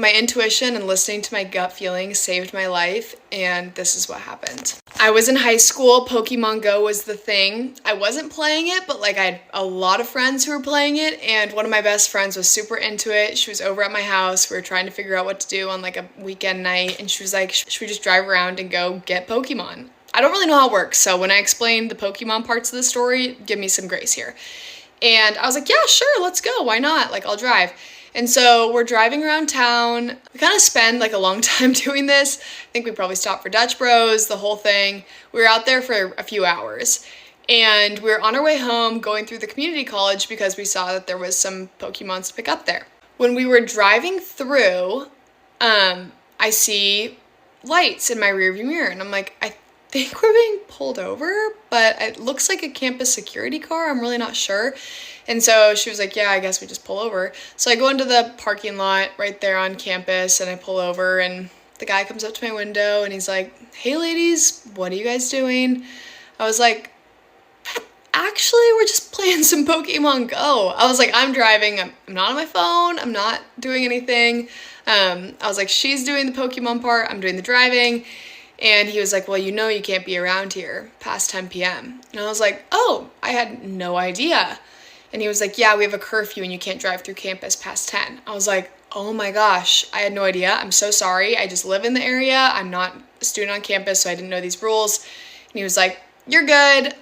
my intuition and listening to my gut feelings saved my life, and this is what happened. I was in high school, Pokemon GO was the thing. I wasn't playing it, but like I had a lot of friends who were playing it, and one of my best friends was super into it. She was over at my house. We were trying to figure out what to do on like a weekend night, and she was like, should we just drive around and go get Pokemon? I don't really know how it works, so when I explain the Pokemon parts of the story, give me some grace here. And I was like, yeah, sure, let's go. Why not? Like, I'll drive. And so we're driving around town. We kind of spend like a long time doing this. I think we probably stopped for Dutch Bros, the whole thing. We were out there for a few hours. And we were on our way home going through the community college because we saw that there was some Pokemons to pick up there. When we were driving through, I see lights in my rearview mirror. And I'm like, I think we're being pulled over, but it looks like a campus security car. I'm really not sure. And so she was like, yeah, I guess we just pull over. So I go into the parking lot right there on campus and I pull over, and the guy comes up to my window and he's like, hey ladies, what are you guys doing? I was like, actually, we're just playing some Pokemon Go. I was like, I'm driving, I'm not on my phone, I'm not doing anything. I was like, she's doing the Pokemon part, I'm doing the driving. And he was like, well, you know you can't be around here past 10 p.m. And I was like, oh, I had no idea. And he was like, yeah, we have a curfew and you can't drive through campus past 10. I was like, oh my gosh, I had no idea. I'm so sorry. I just live in the area. I'm not a student on campus, so I didn't know these rules. And he was like, you're good.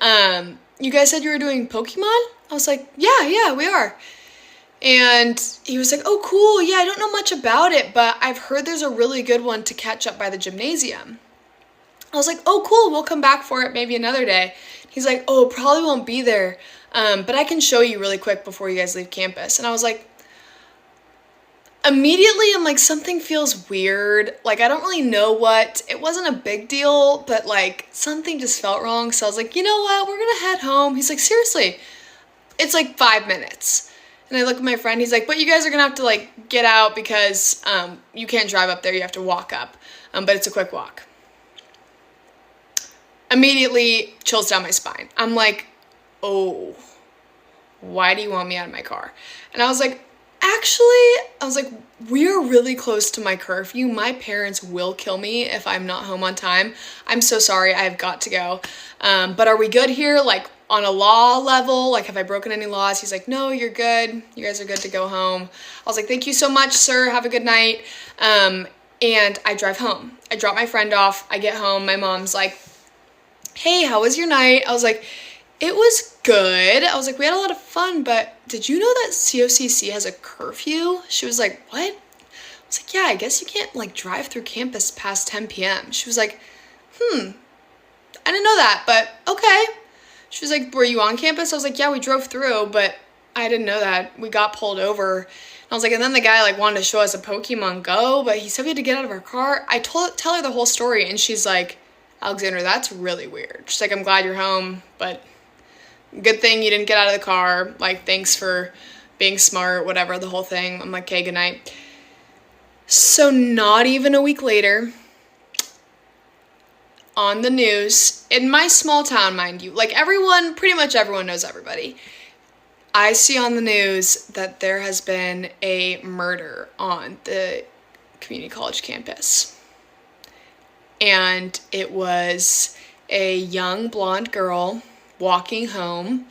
You guys said you were doing Pokemon? I was like, yeah, we are. And he was like, oh, cool. Yeah, I don't know much about it, but I've heard there's a really good one to catch up by the gymnasium. I was like, oh, cool, we'll come back for it maybe another day. He's like, oh, probably won't be there, but I can show you really quick before you guys leave campus. And I was like, immediately I'm like, something feels weird. Like, I don't really know what. It wasn't a big deal, but like something just felt wrong. So I was like, you know what, we're gonna head home. He's like, seriously, it's like 5 minutes. And I look at my friend, he's like, but you guys are gonna have to like get out because you can't drive up there, you have to walk up, but it's a quick walk. Immediately chills down my spine. I'm like, oh, why do you want me out of my car? And I was like, we are really close to my curfew. My parents will kill me if I'm not home on time. I'm so sorry, I've got to go. But are we good here? Like on a law level, like have I broken any laws? He's like, no, you're good. You guys are good to go home. I was like, thank you so much, sir. Have a good night. And I drive home. I drop my friend off. I get home. My mom's like, hey, how was your night? I was like, it was good. I was like, we had a lot of fun, but did you know that COCC has a curfew? She was like, what? I was like, yeah, I guess you can't like drive through campus past 10 p.m. She was like, I didn't know that, but okay. She was like, were you on campus? I was like, yeah, we drove through, but I didn't know that. We got pulled over. And I was like, and then the guy like wanted to show us a Pokemon Go, but he said we had to get out of our car. I tell her the whole story, and she's like, Alexandra, that's really weird. She's like, I'm glad you're home, but good thing you didn't get out of the car. Like, thanks for being smart, whatever, the whole thing. I'm like, okay, good night. So not even a week later, on the news, in my small town, mind you, like pretty much everyone knows everybody. I see on the news that there has been a murder on the community college campus. And it was a young blonde girl walking home,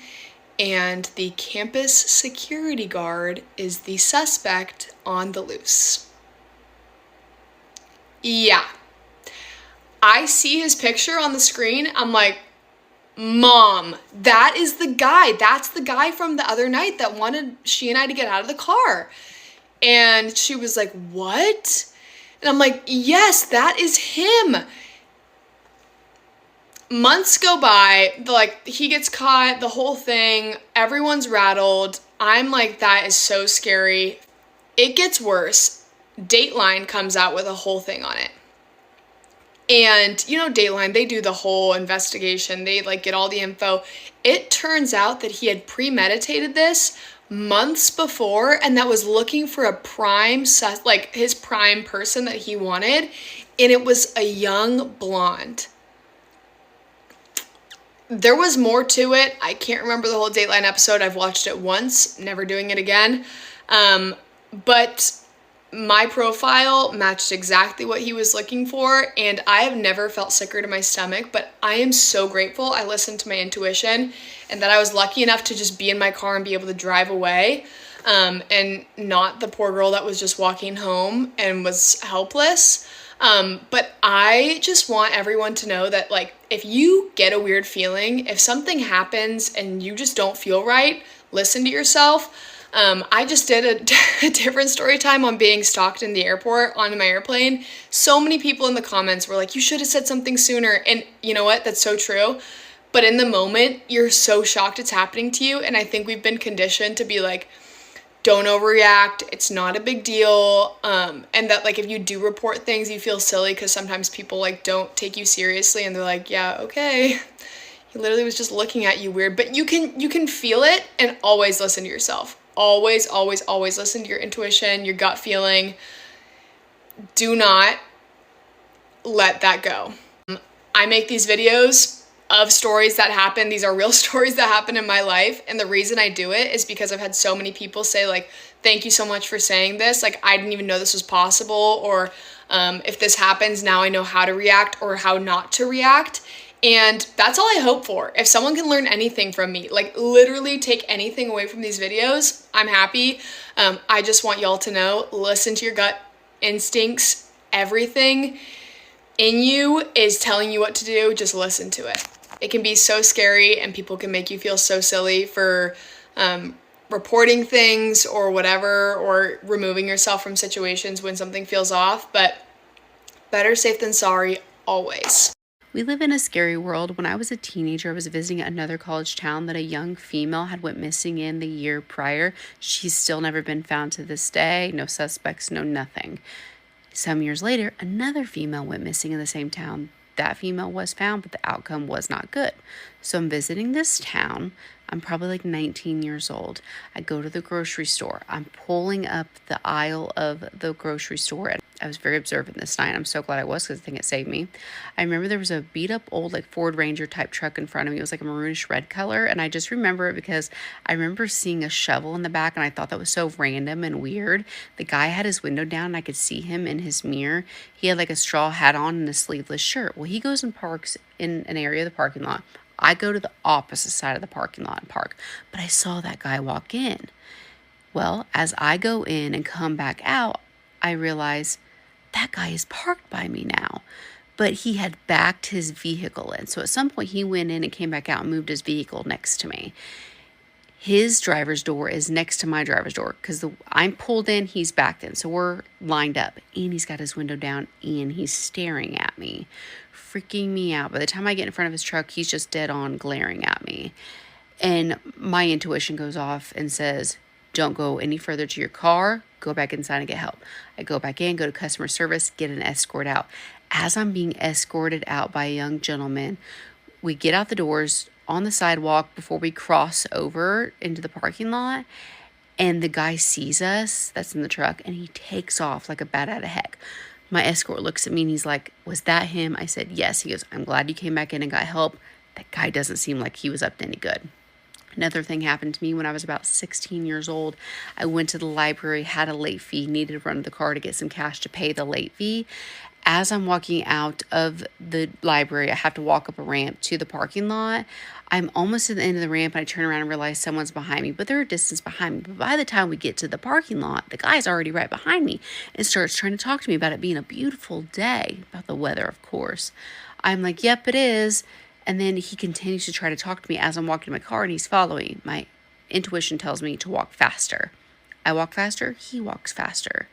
and the campus security guard is the suspect on the loose. Yeah. I see his picture on the screen. I'm like, Mom, that is the guy. That's the guy from the other night that wanted she and I to get out of the car. And she was like, what? And I'm like, yes, that is him. Months go by, he gets caught, the whole thing, everyone's rattled. I'm like, that is so scary. It gets worse. Dateline comes out with a whole thing on it. And, you know, Dateline, they do the whole investigation. They, get all the info. It turns out that he had premeditated this months before, and that was looking for a his prime person that he wanted, and it was a young blonde. There was more to it. I can't remember the whole Dateline episode. I've watched it once, never doing it again. But My profile matched exactly what he was looking for, and I have never felt sicker to my stomach, but I am so grateful I listened to my intuition and that I was lucky enough to just be in my car and be able to drive away, and not the poor girl that was just walking home and was helpless. But I just want everyone to know that, like, if you get a weird feeling, if something happens and you just don't feel right, listen to yourself. I just did a different story time on being stalked in the airport on my airplane. So many people in the comments were like, you should have said something sooner. And you know what? That's so true. But in the moment, you're so shocked it's happening to you. And I think we've been conditioned to be like, don't overreact. It's not a big deal. And that, like, if you do report things, you feel silly because sometimes people like don't take you seriously and they're like, yeah, okay. He literally was just looking at you weird. But you can feel it, and always listen to yourself. Always, always, always listen to your intuition, your gut feeling. Do not let that go. I make these videos of stories that happen. These are real stories that happen in my life. And the reason I do it is because I've had so many people say, like, thank you so much for saying this. Like, I didn't even know this was possible. Or if this happens, now I know how to react or how not to react. And that's all I hope for. If someone can learn anything from me, like literally take anything away from these videos, I'm happy. I just want y'all to know, listen to your gut instincts. Everything in you is telling you what to do. Just listen to it. It can be so scary, and people can make you feel so silly for reporting things or whatever, or removing yourself from situations when something feels off. But better safe than sorry, always. We live in a scary world. When I was a teenager, I was visiting another college town that a young female had went missing in the year prior. She's still never been found to this day. No suspects, no nothing. Some years later, another female went missing in the same town. That female was found, but the outcome was not good. So I'm visiting this town. I'm probably like 19 years old. I go to the grocery store. I'm pulling up the aisle of the grocery store, and I was very observant this night. I'm so glad I was, because I think it saved me. I remember there was a beat up old like Ford Ranger type truck in front of me. It was like a maroonish red color, and I just remember it because I remember seeing a shovel in the back, and I thought that was so random and weird. The guy had his window down, and I could see him in his mirror. He had like a straw hat on and a sleeveless shirt. Well, he goes and parks in an area of the parking lot. I go to the opposite side of the parking lot and park, but I saw that guy walk in. Well, as I go in and come back out, I realize that guy is parked by me now, but he had backed his vehicle in. So at some point he went in and came back out and moved his vehicle next to me. His driver's door is next to my driver's door because I'm pulled in, he's backed in. So we're lined up, and he's got his window down and he's staring at me, freaking me out. By the time I get in front of his truck, he's just dead on glaring at me. And my intuition goes off and says, don't go any further to your car. Go back inside and get help. I go back in, go to customer service, get an escort out. As I'm being escorted out by a young gentleman, we get out the doors on the sidewalk before we cross over into the parking lot, and the guy sees us that's in the truck, and he takes off like a bat out of heck. My escort looks at me and he's like, was that him? I said, yes. He goes, I'm glad you came back in and got help. That guy doesn't seem like he was up to any good. Another thing happened to me when I was about 16 years old. I went to the library, had a late fee, needed to run to the car to get some cash to pay the late fee. As I'm walking out of the library, I have to walk up a ramp to the parking lot. I'm almost at the end of the ramp, and I turn around and realize someone's behind me, but they're a distance behind me. But by the time we get to the parking lot, the guy's already right behind me and starts trying to talk to me about it being a beautiful day, about the weather, of course. I'm like, yep, it is. And then he continues to try to talk to me as I'm walking to my car, and he's following. My intuition tells me to walk faster. I walk faster, he walks faster.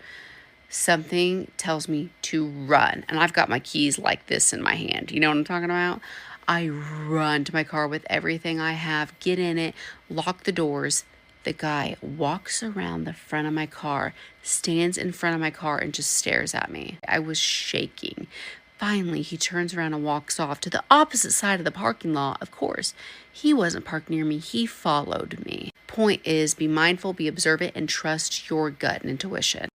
Something tells me to run, and I've got my keys like this in my hand. You know what I'm talking about? I run to my car with everything I have, get in it, lock the doors. The guy walks around the front of my car, stands in front of my car, and just stares at me. I was shaking. Finally, he turns around and walks off to the opposite side of the parking lot. Of course, he wasn't parked near me. He followed me. Point is, be mindful, be observant, and trust your gut and intuition.